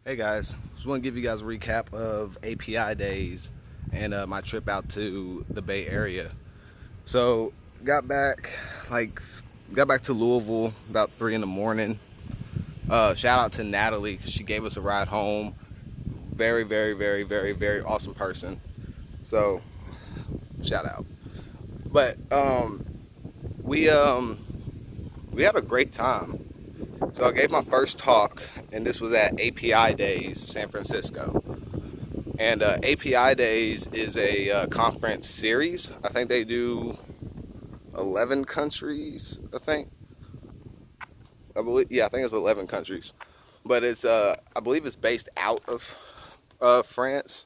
Hey guys, just want to give you guys a recap of API days and my trip out to the Bay Area. So got back like got back to Louisville about 3 in the morning. Shout out to Natalie, 'cause she gave us a ride home. Very, very, very, very, very awesome person. So shout out. But we had a great time. So I gave my first talk, and this was at API Days, San Francisco. And API Days is a conference series. I think they do 11 countries. I think it's 11 countries. But it's I believe it's based out of France.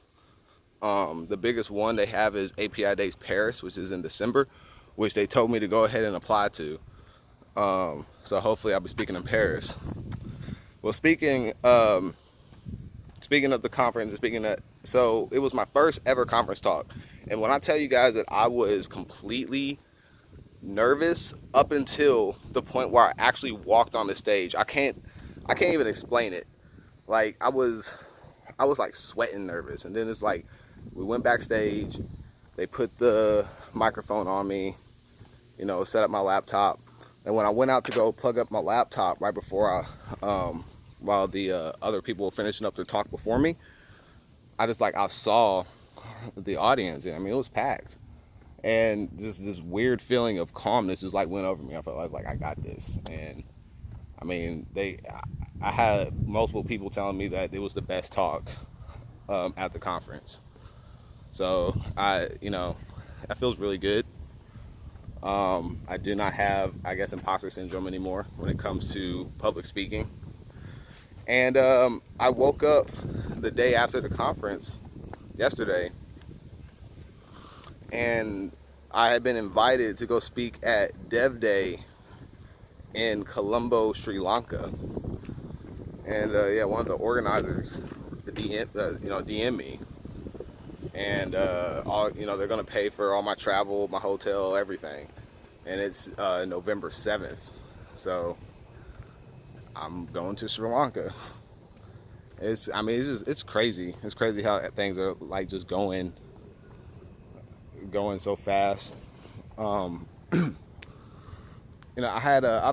The biggest one they have is API Days Paris, which is in December, which they told me to go ahead and apply to. So hopefully I'll be speaking in Paris. Well, speaking of the conference, so it was my first ever conference talk, and when I tell you guys that I was completely nervous up until the point where I actually walked on the stage, I can't even explain it. Like I was like sweating nervous, and then it's like we went backstage, they put the microphone on me, set up my laptop. And when I went out to go plug up my laptop right before while the other people were finishing up their talk before me, I saw the audience. I mean, it was packed, and just this weird feeling of calmness just went over me. I felt like I got this, and I mean, I had multiple people telling me that it was the best talk at the conference. So that feels really good. I do not have, I guess, imposter syndrome anymore when it comes to public speaking. And I woke up the day after the conference, yesterday, and I had been invited to go speak at Dev Day in Colombo, Sri Lanka. And one of the organizers DM me. And they're gonna pay for all my travel, my hotel, everything, and it's November 7th, so I'm going to Sri Lanka. It's crazy. It's crazy how things are just going so fast. I've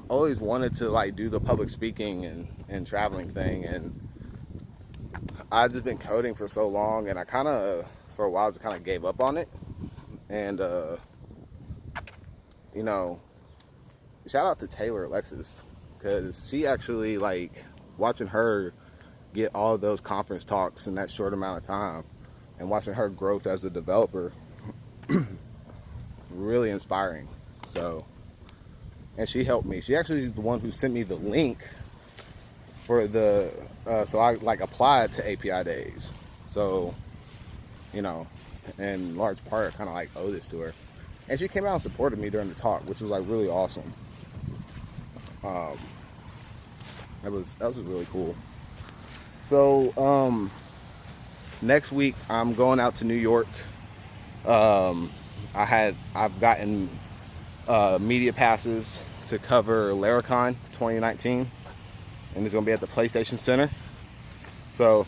always wanted to do the public speaking and traveling thing, and I've just been coding for so long, and I for a while just kind of gave up on it. And shout out to Taylor Alexis, because she actually, watching her get all of those conference talks in that short amount of time, and watching her growth as a developer, really inspiring. So, and she helped me. She actually is the one who sent me the link for the so I applied to API Days. So in large part, I kind of owe this to her. And she came out and supported me during the talk, which was really awesome. That was really cool. So next week I'm going out to New York. I've gotten media passes to cover Laracon 2019, and it's gonna be at the PlayStation Center. So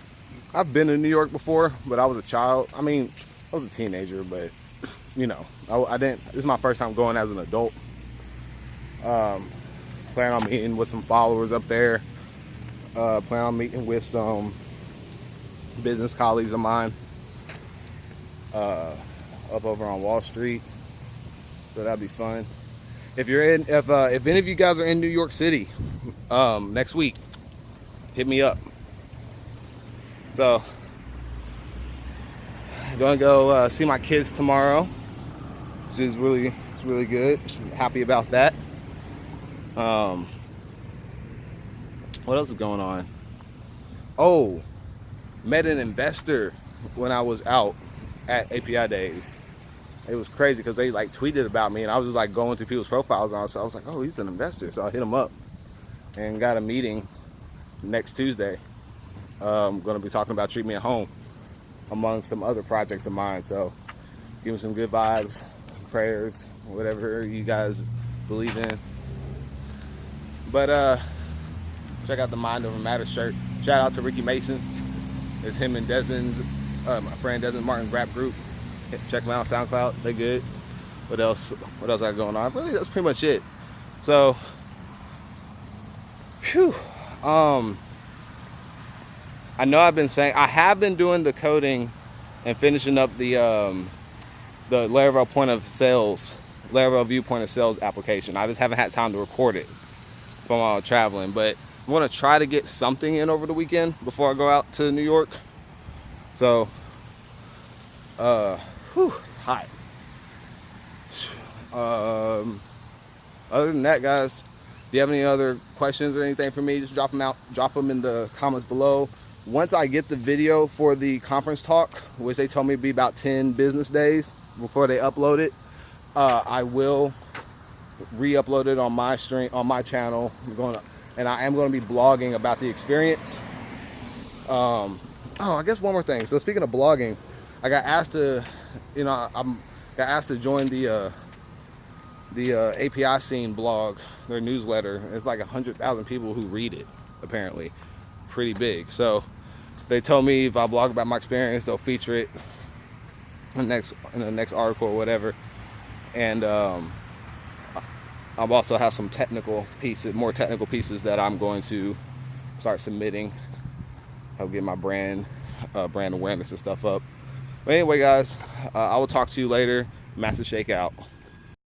I've been to New York before, but I was a child. I mean, I was a teenager, but I didn't. This is my first time going as an adult. Plan on meeting with some followers up there. Plan on meeting with some business colleagues of mine up over on Wall Street. So that'd be fun. If any of you guys are in New York City next week, hit me up. So I'm gonna go see my kids tomorrow, which is really good. I'm happy about that. What else is going on? Oh, met an investor when I was out at API Days. It was crazy because they tweeted about me, and I was just going through people's profiles, and so I was like, oh, he's an investor. So I hit him up and got a meeting next Tuesday. I'm going to be talking about Treat Me at Home among some other projects of mine. So give him some good vibes, prayers, whatever you guys believe in. But check out the Mind Over Matter shirt Shout out to Ricky Mason. It's him and Desmond's, my friend Desmond Martin's rap group. Check them out on SoundCloud. They good. What else I got going on? Really, that's pretty much it. So, phew. I know I've been saying, I have been doing the coding and finishing up the Laravel viewpoint of sales application. I just haven't had time to record it from traveling, but I want to try to get something in over the weekend before I go out to New York. So, it's hot. Other than that, guys, if you have any other questions or anything for me, just drop them in the comments below. Once I get the video for the conference talk, which they told me to be about 10 business days before they upload it, I will re-upload it on my stream, on my channel. And I am going to be blogging about the experience. Oh, I guess one more thing. So speaking of blogging, I got asked to, got asked to join the API Scene blog, their newsletter. It's like 100,000 people who read it, apparently. Pretty big. So they told me if I blog about my experience, they'll feature it in the next article or whatever. And I'll also have some more technical pieces that I'm going to start submitting. Help get my brand awareness and stuff up. But anyway, guys, I will talk to you later. Master Shake out.